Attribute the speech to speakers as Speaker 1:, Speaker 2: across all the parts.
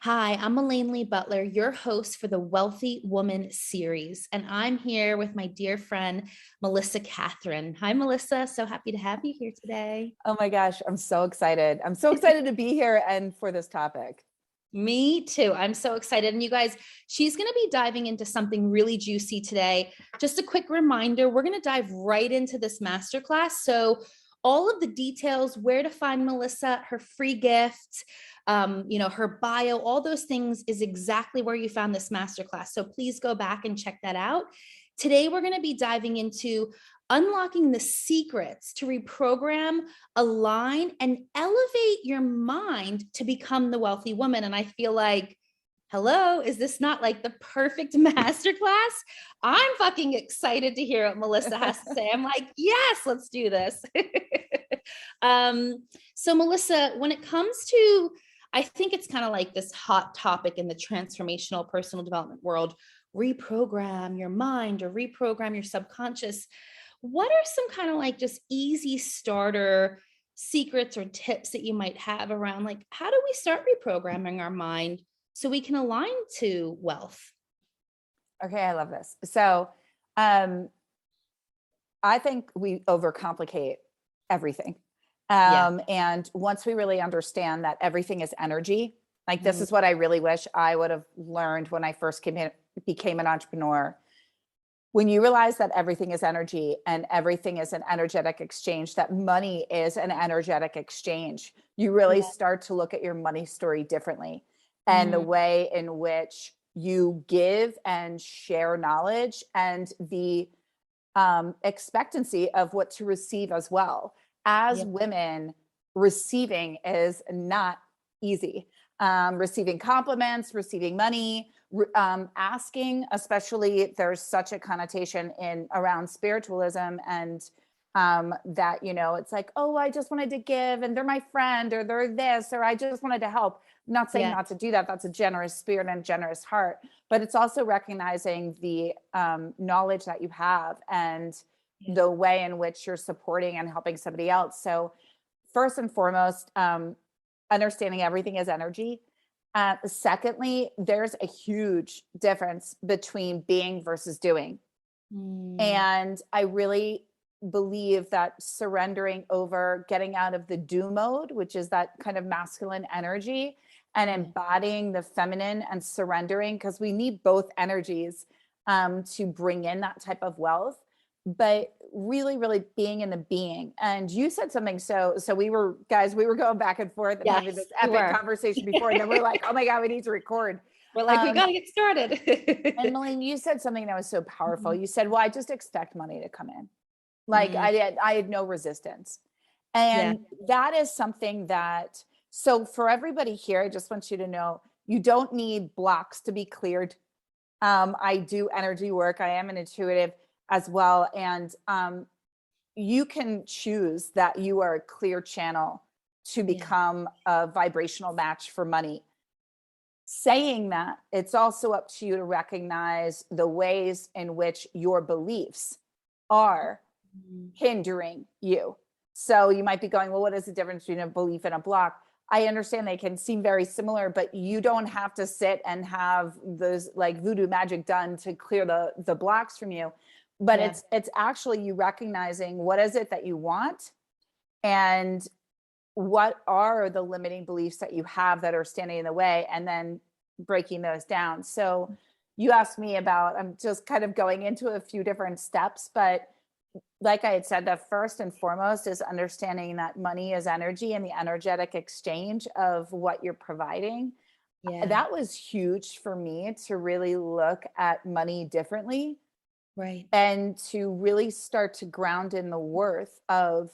Speaker 1: Hi, I'm Elaine Lee Butler, your host for the Wealthy Woman series, and I'm here with my dear friend, Melissa Kathryn. Hi, Melissa. So happy to have you here today.
Speaker 2: Oh my gosh, I'm so excited. I'm so excited to be here and for this topic.
Speaker 1: Me too. I'm so excited. And you guys, she's going to be diving into something really juicy today. Just a quick reminder, we're going to dive right into this masterclass. So all of the details, where to find Melissa, her free gift, her bio, all those things is exactly where you found this masterclass. So please go back and check that out. Today, we're going to be diving into unlocking the secrets to reprogram, align, and elevate your mind to become the wealthy woman. And I feel like, hello, is this not like the perfect masterclass? I'm fucking excited to hear what Melissa has to say. I'm like, yes, let's do this. So Melissa, when it comes to, I think it's kind of like this hot topic in the transformational personal development world, reprogram your mind or reprogram your subconscious. What are some kind of like just easy starter secrets or tips that you might have around like how do we start reprogramming our mind so we can align to wealth?
Speaker 2: Okay, I love this. So, um, I think we overcomplicate everything.
Speaker 1: Yeah.
Speaker 2: And once we really understand that everything is energy, like this
Speaker 1: Mm,
Speaker 2: is what I really wish I would have learned when I first became an entrepreneur. When you realize that everything is energy and everything is an energetic exchange, that money is an energetic exchange, you really
Speaker 1: yeah.
Speaker 2: start to look at your money story differently and the
Speaker 1: Mm,
Speaker 2: way in which you give and share knowledge and the expectancy of what to receive as well. As
Speaker 1: yeah.
Speaker 2: women, receiving is not easy. Receiving compliments, receiving money, asking, especially there's such a connotation in around spiritualism and that, it's like, oh, I just wanted to give and they're my friend or they're this, or I just wanted to help. I'm not saying
Speaker 1: Yeah.
Speaker 2: not to do that. That's a generous spirit and generous heart, but it's also recognizing the knowledge that you have and
Speaker 1: Yeah.
Speaker 2: the way in which you're supporting and helping somebody else. So first and foremost, understanding everything is energy. Secondly, there's a huge difference between being versus doing.
Speaker 1: Mm,
Speaker 2: And I really believe that surrendering over, getting out of the do mode, which is that kind of masculine energy, and
Speaker 1: yeah.
Speaker 2: embodying the feminine and surrendering, because we need both energies to bring in that type of wealth. But really, really being in the being. And you said something. So we were going back and forth and having
Speaker 1: Yes,
Speaker 2: this
Speaker 1: we
Speaker 2: epic
Speaker 1: were.
Speaker 2: conversation before. And then we're like, oh my God, we need to record.
Speaker 1: We're like, we
Speaker 2: Um,
Speaker 1: got to get
Speaker 2: and
Speaker 1: started.
Speaker 2: Malene, you said something that was so powerful.
Speaker 1: Mhm.
Speaker 2: You said, well, I just expect money to come in. Like
Speaker 1: Mm,
Speaker 2: I had no resistance.
Speaker 1: yeah.
Speaker 2: And that is something that, so for everybody here, I just want you to know, you don't need blocks to be cleared. I do energy work. I am an intuitive as well. And you can choose that you are a clear channel to
Speaker 1: Yeah.
Speaker 2: become a vibrational match for money. Saying that, it's also up to you to recognize the ways in which your beliefs are
Speaker 1: Mm,
Speaker 2: hindering you. So you might be going, well, what is the difference between a belief and a block? I understand they can seem very similar, but you don't have to sit and have those like voodoo magic done to clear the blocks from you. But
Speaker 1: yeah.
Speaker 2: it's actually you recognizing what is it that you want and what are the limiting beliefs that you have that are standing in the way, and then breaking those down. So you asked me about, I'm just kind of going into a few different steps, but like I had said, the first and foremost is understanding that money is energy and the energetic exchange of what you're providing.
Speaker 1: Yeah.
Speaker 2: That was huge for me to really look at money differently
Speaker 1: Right.
Speaker 2: and to really start to ground in the worth of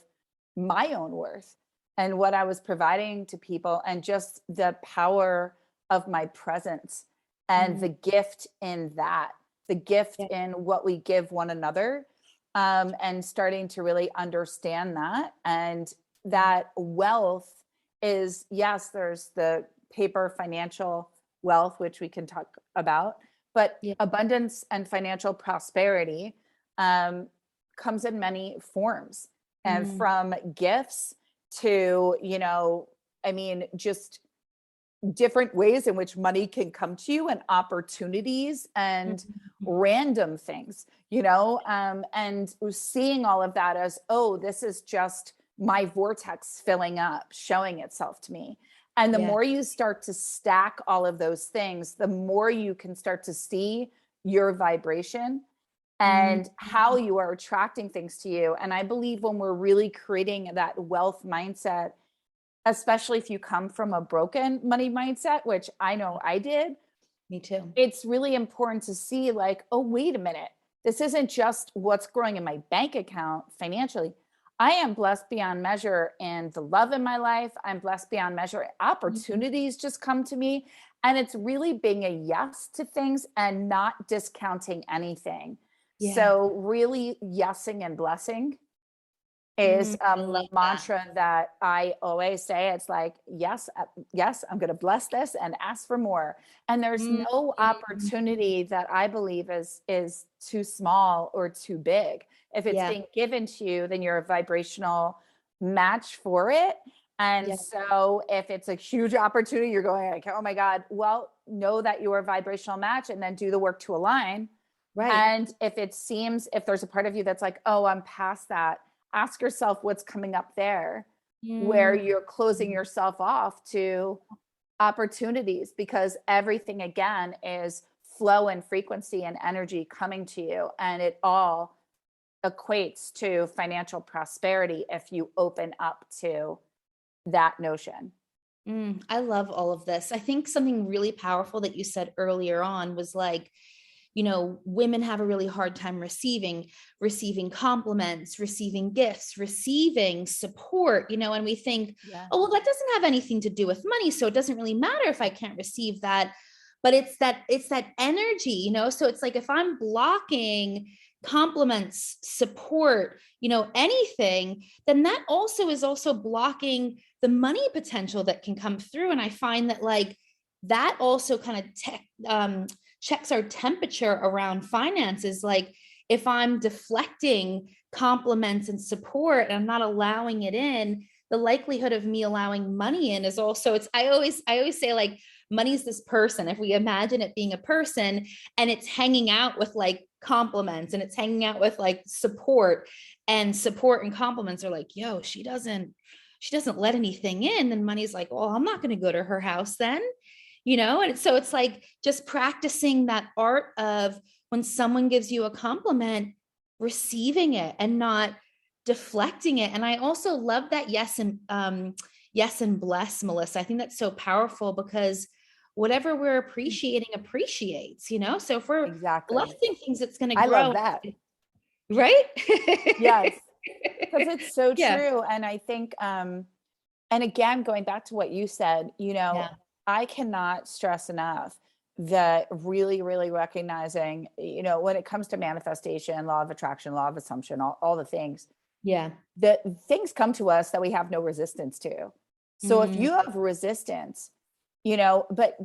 Speaker 2: my own worth and what I was providing to people and just the power of my presence and
Speaker 1: Mm,
Speaker 2: the gift in that, the gift
Speaker 1: yeah.
Speaker 2: in what we give one another, and starting to really understand that. And
Speaker 1: Yeah.
Speaker 2: that wealth is, yes, there's the paper financial wealth, which we can talk about, but
Speaker 1: Yeah.
Speaker 2: abundance and financial prosperity um, comes in many forms, and
Speaker 1: Mm,
Speaker 2: from gifts to, I mean, just different ways in which money can come to you and opportunities and random things, and seeing all of that as, oh, this is just my vortex filling up, showing itself to me. And the more you start to stack all of those things, the more you can start to see your vibration and how you are attracting things to you. And I believe when we're really creating that wealth mindset, especially if you come from a broken money mindset, which I know I did.
Speaker 1: Me too.
Speaker 2: It's really important to see like, oh, wait a minute. This isn't just what's growing in my bank account financially. I am blessed beyond measure in the love in my life. I'm blessed beyond measure. Opportunities just come to me. And it's really being a yes to things and not discounting anything.
Speaker 1: Yeah.
Speaker 2: So really yesing and blessing is a mantra that I always say. It's like, yes, I'm going to bless this and ask for more. And there's no opportunity that I believe is too small or too big. If it's being given to you, then you're a vibrational match for it. And so if it's a huge opportunity, you're going like, oh my God, well, know that you're a vibrational match and then do the work to align. Right. And if there's a part of you that's like, oh, I'm past that, ask yourself what's coming up there where you're closing yourself off to opportunities, because everything again is flow and frequency and energy coming to you. And it all equates to financial prosperity if you open up to that notion.
Speaker 1: I love all of this. I think something really powerful that you said earlier on was like, women have a really hard time receiving compliments, receiving gifts, receiving support, and we think, oh, well, that doesn't have anything to do with money. So it doesn't really matter if I can't receive that, but it's that energy, so it's like, if I'm blocking compliments, support, anything, then that is also blocking the money potential that can come through. And I find that like, that also kind of checks our temperature around finances. Like if I'm deflecting compliments and support and I'm not allowing it in, the likelihood of me allowing money in is also, I always say like, money's this person. If we imagine it being a person and it's hanging out with like compliments and it's hanging out with like support and compliments are like, yo, she doesn't let anything in, then money's like, well, I'm not going to go to her house then. And so it's like just practicing that art of when someone gives you a compliment, receiving it and not deflecting it. And I also love that yes and bless, Melissa. I think that's so powerful because whatever we're appreciating appreciates, so if we're blessing things, it's going to grow.
Speaker 2: I love that.
Speaker 1: Right?
Speaker 2: Yes. Because it's so true. And I think, and again, going back to what you said, I cannot stress enough that really, really recognizing, when it comes to manifestation, law of attraction, law of assumption, all the things. Yeah. That things come to us that we have no resistance to. So if you have resistance, but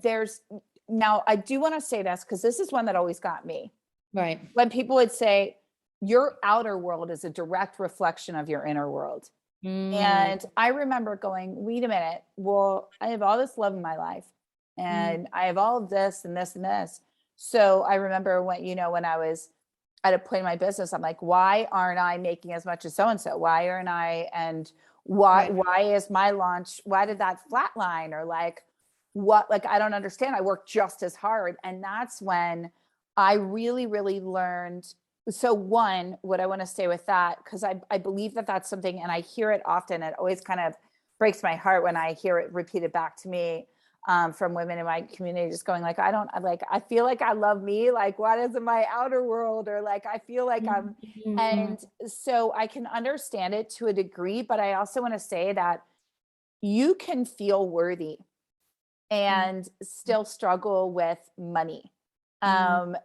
Speaker 2: now I do want to say this because this is one that always got me. Right. When people would say, your outer world is a direct reflection of your inner world. And I remember going, wait a minute, well, I have all this love in my life and I have all of this and this and this. So I remember when I was at a point in my business, I'm like, why aren't I making as much as so-and-so? Why aren't I? And why is my launch, why did that flatline? Or like, what, like, I don't understand. I work just as hard. And that's when I really, really learned. So one, what I want to say with that, because I believe that that's something, and I hear it often, it always kind of breaks my heart when I hear it repeated back to me from women in my community, just going like, I feel like I love me, like what is in my outer world? Or like, I feel like I'm, and so I can understand it to a degree, but I also want to say that you can feel worthy and still struggle with money.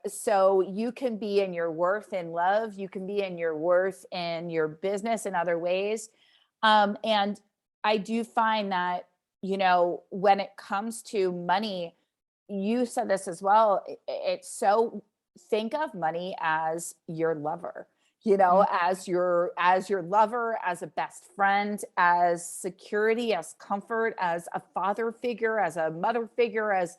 Speaker 2: So you can be in your worth in love, you can be in your worth in your business in other ways. And I do find that, when it comes to money, you said this as well. It's so, think of money as your lover. you know, as your lover, as a best friend, as security, as comfort, as a father figure, as a mother figure, as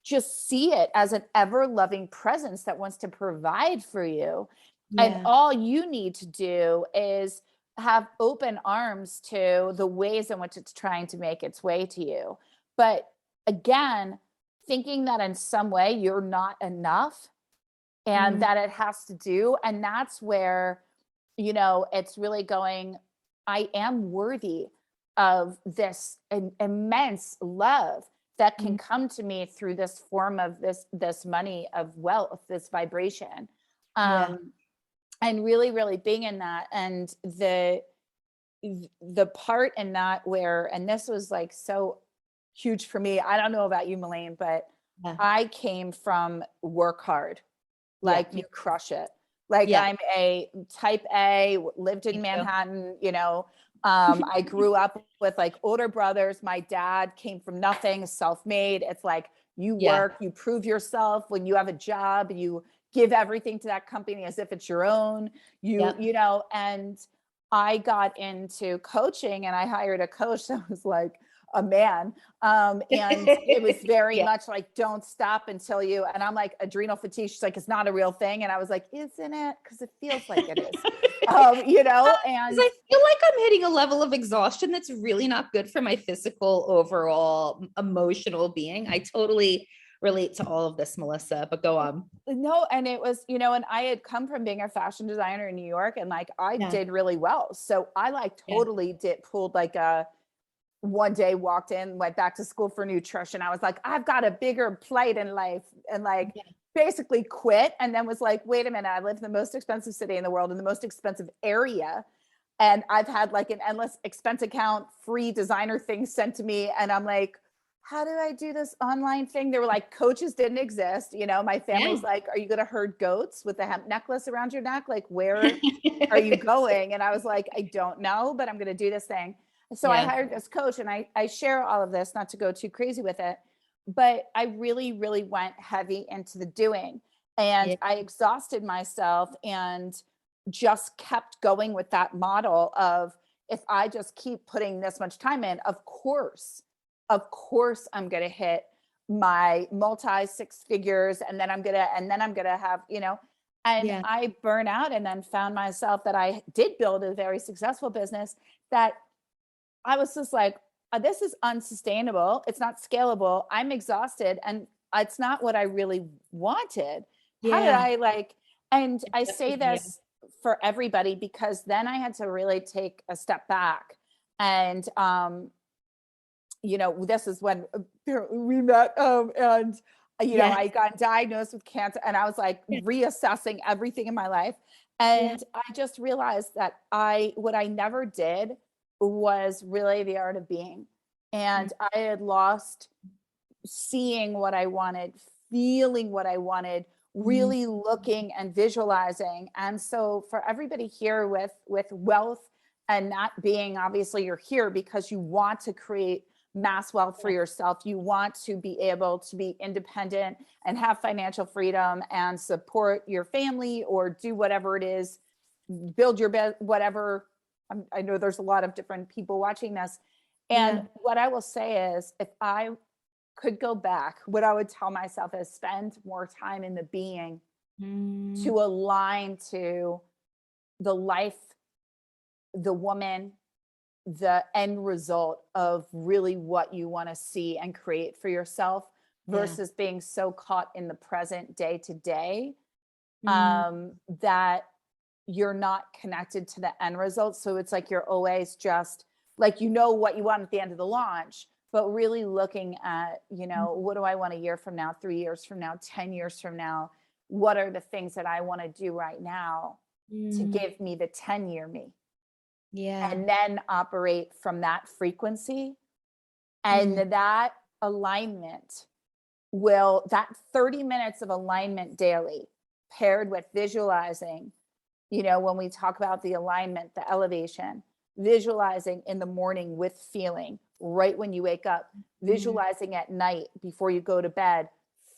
Speaker 2: just see it as an ever loving presence that wants to provide for you. And all you need to do is have open arms to the ways in which it's trying to make its way to you. But again, thinking that in some way you're not enough and that it has to do. And that's where, you know, it's really going, I am worthy of this immense love that can come to me through this form of this money, of wealth, this vibration. And really, really being in that. And the part in that where, and this was like so huge for me. I don't know about you, Melaine, but I came from work hard, like you crush it. Like I'm a type A, lived in Manhattan, you know, I grew up with like older brothers. My dad came from nothing, self-made. It's like you work, you prove yourself. When you have a job, you give everything to that company as if it's your own, you know, and I got into coaching and I hired a coach that was like a man. And it was very much like, don't stop until you, and I'm like, adrenal fatigue. She's like, it's not a real thing. And I was like, isn't it? Because it feels like it is, you know, and
Speaker 1: I feel like I'm hitting a level of exhaustion that's really not good for my physical, overall emotional being. I totally relate to all of this, Melissa, but go on.
Speaker 2: No, and it was, you know, and I had come from being a fashion designer in New York, and like I did really well. So I like totally pulled like a one day, walked in, went back to school for nutrition. I was like, I've got a bigger plate in life, and like basically quit. And then was like, wait a minute, I live in the most expensive city in the world, in the most expensive area. And I've had like an endless expense account, free designer things sent to me. And I'm like, how do I do this online thing? They were like, coaches didn't exist. You know, my family's like, are you going to herd goats with a hemp necklace around your neck? Like, where are you going? And I was like, I don't know, but I'm going to do this thing. So I hired this coach, and I share all of this, not to go too crazy with it, but I really, really went heavy into the doing, and I exhausted myself and just kept going with that model of, if I just keep putting this much time in, of course, I'm going to hit my multi six figures, and then I'm going to have, you know, and I burn out, and then found myself that I did build a very successful business that I was just like, this is unsustainable. It's not scalable. I'm exhausted, and it's not what I really wanted. How did I like, and I say this for everybody, because then I had to really take a step back. And, you know, this is when we met, and, you know, I got diagnosed with cancer, and I was like reassessing everything in my life. And I just realized that what I never did was really the art of being. And I had lost seeing what I wanted, feeling what I wanted, really looking and visualizing. And so for everybody here with wealth, and not being, obviously you're here because you want to create mass wealth for yourself. You want to be able to be independent and have financial freedom and support your family, or do whatever it is, build your whatever. I know there's a lot of different people watching this. And what I will say is, if I could go back, what I would tell myself is spend more time in the being to align to the life, the woman, the end result of really what you want to see and create for yourself, versus being so caught in the present, day to day, that you're not connected to the end result. So it's like you're always just like, you know what you want at the end of the launch, but really looking at, you know, what do I want a year from now, 3 years from now, 10 years from now? What are the things that I want to do right now to give me the 10-year me? And then operate from that frequency. And that alignment that 30 minutes of alignment daily, paired with visualizing, you know, when we talk about the alignment, the elevation, visualizing in the morning with feeling, right when you wake up, visualizing at night before you go to bed,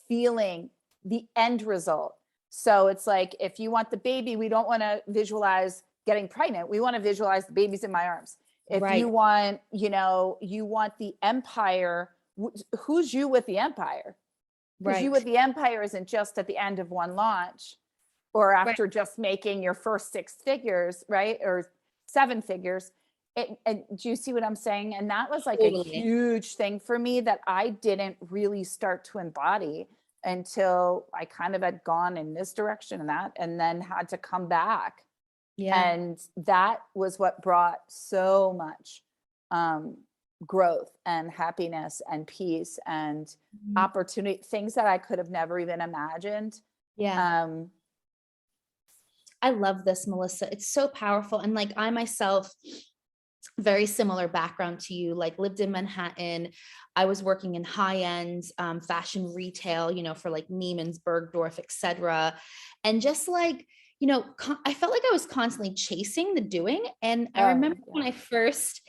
Speaker 2: feeling the end result. So it's like, if you want the baby, we don't want to visualize getting pregnant. We want to visualize the baby's in my arms. If you
Speaker 1: Right.
Speaker 2: want, you want the empire, who's you with the empire? Because you with
Speaker 1: Right.
Speaker 2: the empire isn't just at the end of one launch or
Speaker 1: Right.
Speaker 2: after just making your first 6 figures, right? Or 7 figures. And do you see what I'm saying? And that was like a
Speaker 1: Totally.
Speaker 2: huge thing for me that I didn't really start to embody until I kind of had gone in this direction and that, and then had to come back.
Speaker 1: Yeah.
Speaker 2: And that was what brought so much growth and happiness and peace and
Speaker 1: Mhm.
Speaker 2: opportunity, things that I could have never even imagined.
Speaker 1: Yeah.
Speaker 2: Um,
Speaker 1: I love this, Melissa. It's so powerful. And like I myself, very similar background to you, like lived in Manhattan. I was working in high-end fashion retail, for like Neiman's, Bergdorf, etc. And just like, I felt like I was constantly chasing the doing. And I
Speaker 2: oh
Speaker 1: remember
Speaker 2: yeah.
Speaker 1: when I first,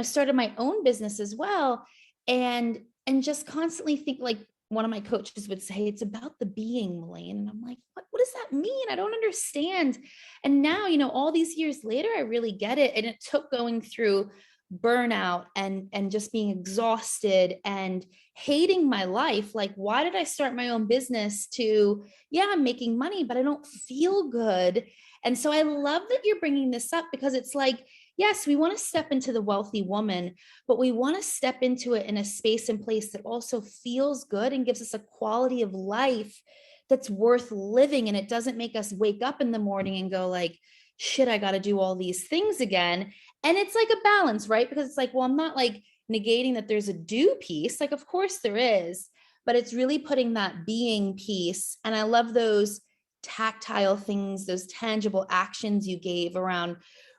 Speaker 1: started my own business as well. And just constantly think like one of my coaches would say, it's about the being, Elaine. And I'm like, what does that mean? I don't understand. And now, all these years later, I really get it. And it took going through burnout and just being exhausted and hating my life. Like, why did I start my own business to, yeah, I'm making money, but I don't feel good. And so I love that you're bringing this up because it's like, yes, we want to step into the wealthy woman, but we want to step into it in a space and place that also feels good and gives us a quality of life that's worth living. And it doesn't make us wake up in the morning and go like, shit, I got to do all these things again. And it's like a balance, right? Because it's like, well, I'm not like negating that there's a do piece. Like, of course there is, but it's really putting that being piece. And I love those tactile things, those tangible actions you gave around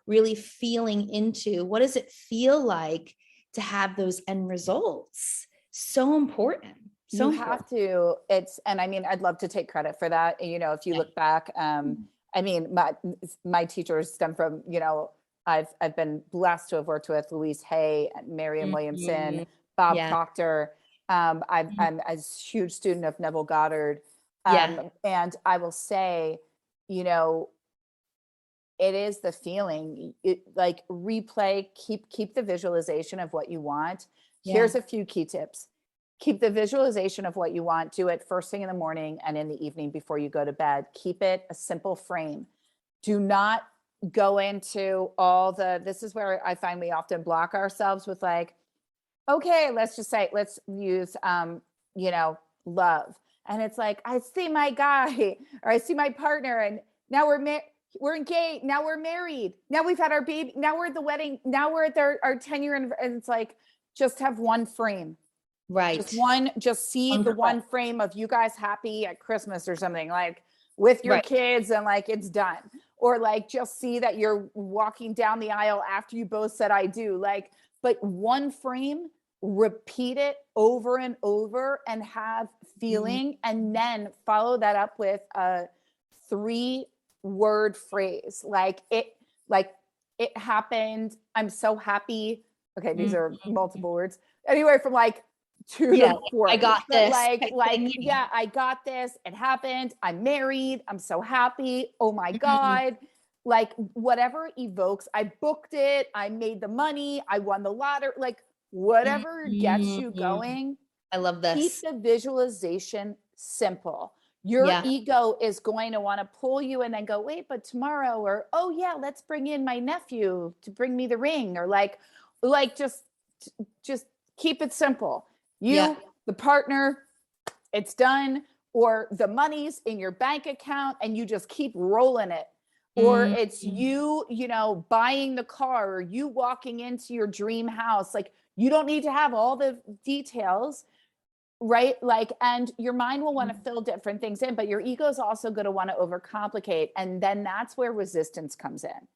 Speaker 1: really feeling into what does it feel like to have those end results. So important. So
Speaker 2: You
Speaker 1: important.
Speaker 2: have to, and I mean, I'd love to take credit for that. If you
Speaker 1: Yeah.
Speaker 2: look back, I mean, my teachers stem from, I've been blessed to have worked with Louise Hay, Marianne Williamson,
Speaker 1: Mhm.
Speaker 2: Bob
Speaker 1: Yeah.
Speaker 2: Proctor. I'm a huge student of Neville Goddard.
Speaker 1: Yeah.
Speaker 2: And I will say, you know, it is the feeling, like replay, keep the visualization of what you want.
Speaker 1: Yeah.
Speaker 2: Here's a few key tips. Keep the visualization of what you want. Do it first thing in the morning and in the evening before you go to bed. Keep it a simple frame. Do not go into this is where I find we often block ourselves with like, okay, let's use, love. And it's like, I see my guy or I see my partner and now we're engaged. Now we're married. Now we've had our baby. Now we're at the wedding. Now we're at our 10-year. And it's like, just have one frame.
Speaker 1: Right.
Speaker 2: Just see
Speaker 1: One
Speaker 2: the
Speaker 1: clip.
Speaker 2: one frame of you guys happy at Christmas or something like with your
Speaker 1: Right.
Speaker 2: kids and like it's done. Or like just see that you're walking down the aisle after you both said I do. Like, but one frame, repeat it over and over and have feeling, and then follow that up with a 3-word phrase. Like it happened. I'm so happy. Okay, these are multiple words. Anywhere from like 2
Speaker 1: Yeah.
Speaker 2: to 4.
Speaker 1: I got
Speaker 2: But
Speaker 1: this.
Speaker 2: yeah, I got this. It happened. I'm married. I'm so happy. Oh my God. Like whatever evokes, I booked it. I made the money. I won the lottery. Like whatever gets you going,
Speaker 1: I love
Speaker 2: keep
Speaker 1: this.
Speaker 2: the visualization simple. Your
Speaker 1: Yeah.
Speaker 2: ego is going to want to pull you and then go, wait, but tomorrow, or, oh yeah, let's bring in my nephew to bring me the ring, or like just keep it simple.
Speaker 1: Yeah.
Speaker 2: The partner, it's done, or the money's in your bank account and you just keep rolling it. Or it's buying the car, or you walking into your dream house. Like you don't need to have all the details, right? Like, and your mind will want to fill different things in, but your ego is also going to want to overcomplicate. And then that's where resistance comes in.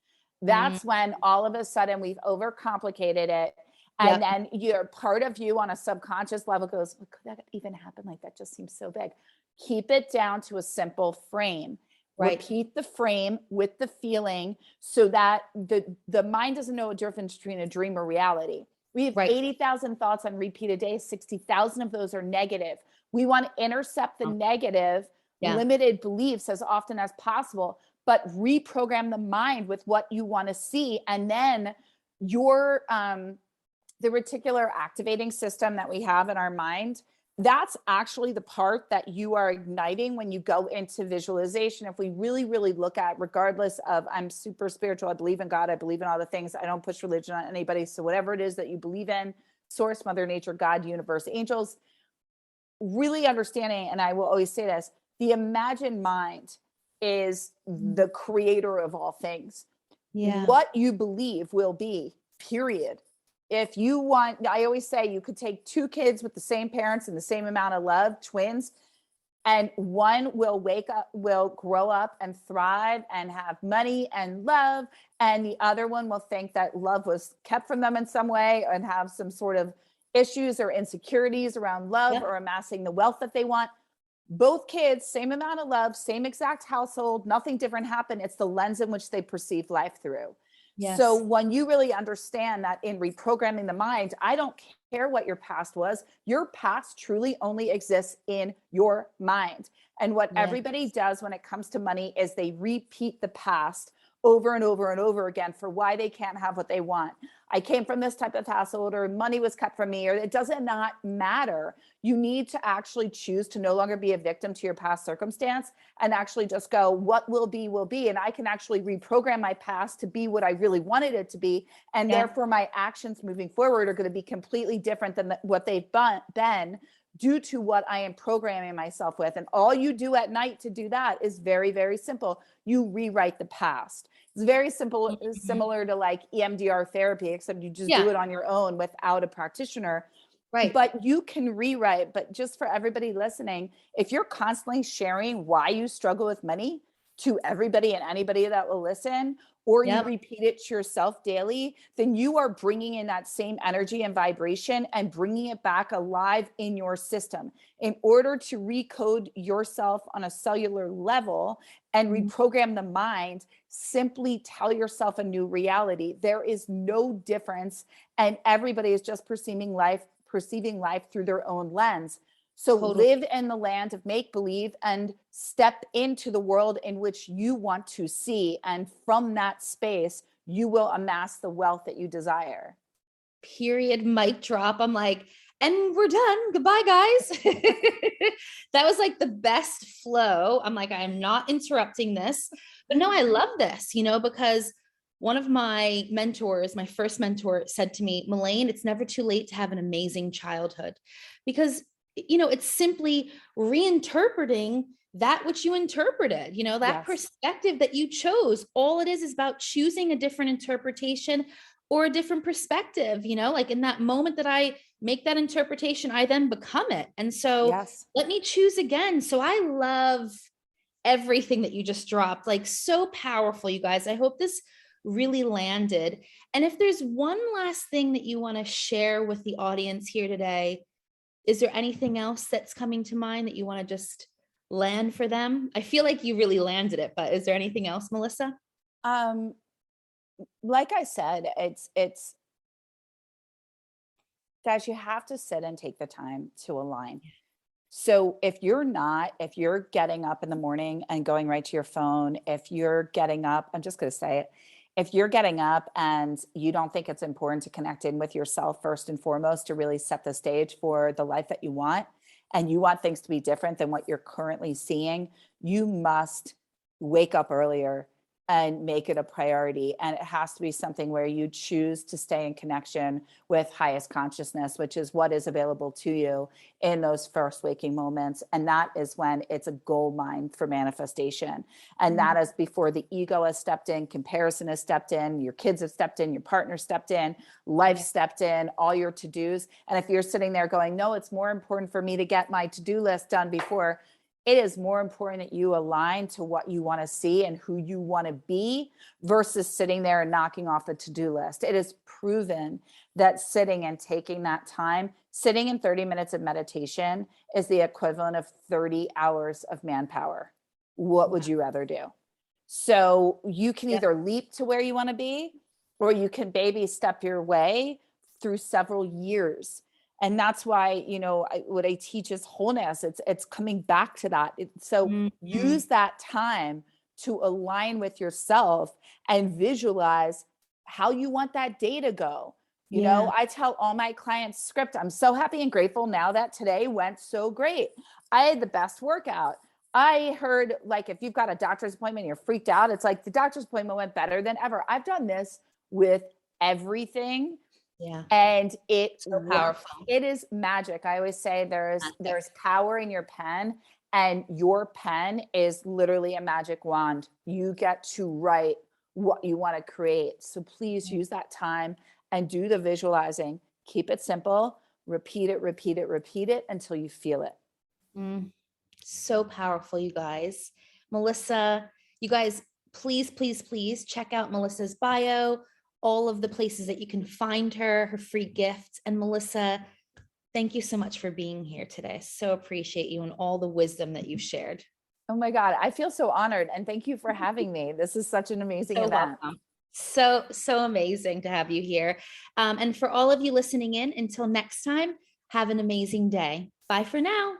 Speaker 2: That's when all of a sudden we've overcomplicated it. And
Speaker 1: Yeah.
Speaker 2: then you're part of you on a subconscious level goes, well, could that even happen? Like that just seems so big. Keep it down to a simple frame.
Speaker 1: Right.
Speaker 2: Repeat the frame with the feeling so that the mind doesn't know a difference between a dream or reality. We have 80,000 thoughts on repeat a day. 60,000 of those are negative. We want to intercept the negative limited beliefs as often as possible, but reprogram the mind with what you want to see. And then your, the reticular activating system that we have in our mind, that's actually the part that you are igniting when you go into visualization. If we really, really look at, regardless of, I'm super spiritual, I believe in God, I believe in all the things, I don't push religion on anybody. So whatever it is that you believe in, source, mother nature, God, universe, angels, really understanding, and I will always say this, the imagined mind is the creator of all things. What you believe will be, period. If you want, I always say you could take two kids with the same parents and the same amount of love, twins, and one will will grow up and thrive and have money and love. And the other one will think that love was kept from them in some way and have some sort of issues or insecurities around love or amassing the wealth that they want. Both kids, same amount of love, same exact household, nothing different happened. It's the lens in which they perceive life through. So when you really understand that in reprogramming the mind, I don't care what your past was. Your past truly only exists in your mind. And what everybody does when it comes to money is they repeat the past over and over and over again for why they can't have what they want. I came from this type of household, or money was kept from me, or it doesn't not matter. You need to actually choose to no longer be a victim to your past circumstance and actually just go, what will be, will be. And I can actually reprogram my past to be what I really wanted it to be. And therefore my actions moving forward are going to be completely different than what they've been due to what I am programming myself with. And all you do at night to do that is very, very simple. You rewrite the past. It's very simple, similar to like EMDR therapy, except you just do it on your own without a practitioner. But you can rewrite. But just for everybody listening, if you're constantly sharing why you struggle with money to everybody and anybody that will listen, or you repeat it to yourself daily, then you are bringing in that same energy and vibration and bringing it back alive in your system. In order to recode yourself on a cellular level and reprogram the mind, simply tell yourself a new reality. There is no difference, and everybody is just perceiving life through their own lens. So live in the land of make-believe and step into the world in which you want to see. And from that space, you will amass the wealth that you desire.
Speaker 1: Period. Mic drop. I'm like, and we're done. Goodbye, guys. That was like the best flow. I'm like, I'm not interrupting this. But no, I love this, because one of my mentors, my first mentor, said to me, Melaine, it's never too late to have an amazing childhood, because it's simply reinterpreting that which you interpreted, that perspective that you chose. All it is about choosing a different interpretation or a different perspective, like in that moment that I make that interpretation, I then become it. And so let me choose again. So I love everything that you just dropped, like so powerful, you guys. I hope this really landed. And if there's one last thing that you want to share with the audience here today, is there anything else that's coming to mind that you want to just land for them? I feel like you really landed it, but is there anything else, Melissa?
Speaker 2: Like I said, it's guys, you have to sit and take the time to align. So if you're getting up in the morning and going right to your phone, if you're getting up, I'm just going to say it, if you're getting up and you don't think it's important to connect in with yourself first and foremost to really set the stage for the life that you want, and you want things to be different than what you're currently seeing, you must wake up earlier and make it a priority. And it has to be something where you choose to stay in connection with highest consciousness, which is what is available to you in those first waking moments. And that is when it's a gold mine for manifestation. And that is before the ego has stepped in, comparison has stepped in, your kids have stepped in, your partner stepped in, life stepped in, all your to-dos. And if you're sitting there going, no, it's more important for me to get my to-do list done before, it is more important that you align to what you want to see and who you want to be versus sitting there and knocking off the to-do list. It is proven that sitting and taking that time, sitting in 30 minutes of meditation is the equivalent of 30 hours of manpower. What would you rather do? So you can either leap to where you want to be, or you can baby step your way through several years. And that's why, what I teach is wholeness. It's coming back to that. So
Speaker 1: Mhm.
Speaker 2: use that time to align with yourself and visualize how you want that day to go.
Speaker 1: Yeah.
Speaker 2: I tell all my clients script. I'm so happy and grateful now that today went so great. I had the best workout. I heard, like, if you've got a doctor's appointment and you're freaked out, it's like the doctor's appointment went better than ever. I've done this with everything,
Speaker 1: Yeah.
Speaker 2: and it
Speaker 1: So
Speaker 2: works.
Speaker 1: powerful.
Speaker 2: It is magic. I always say there's power in your pen, and your pen is literally a magic wand. You get to write what you want to create. So please use that time and do the visualizing. Keep it simple. Repeat it, repeat it, repeat it until you feel it.
Speaker 1: Mm. So powerful, you guys. Melissa, you guys, please, please, please check out Melissa's bio, all of the places that you can find her free gifts. And Melissa, thank you so much for being here today. So appreciate you and all the wisdom that you've shared.
Speaker 2: Oh my God, I feel so honored. And thank you for having me. This is such an amazing
Speaker 1: So
Speaker 2: event.
Speaker 1: welcome. So amazing to have you here. And for all of you listening in, until next time, have an amazing day. Bye for now.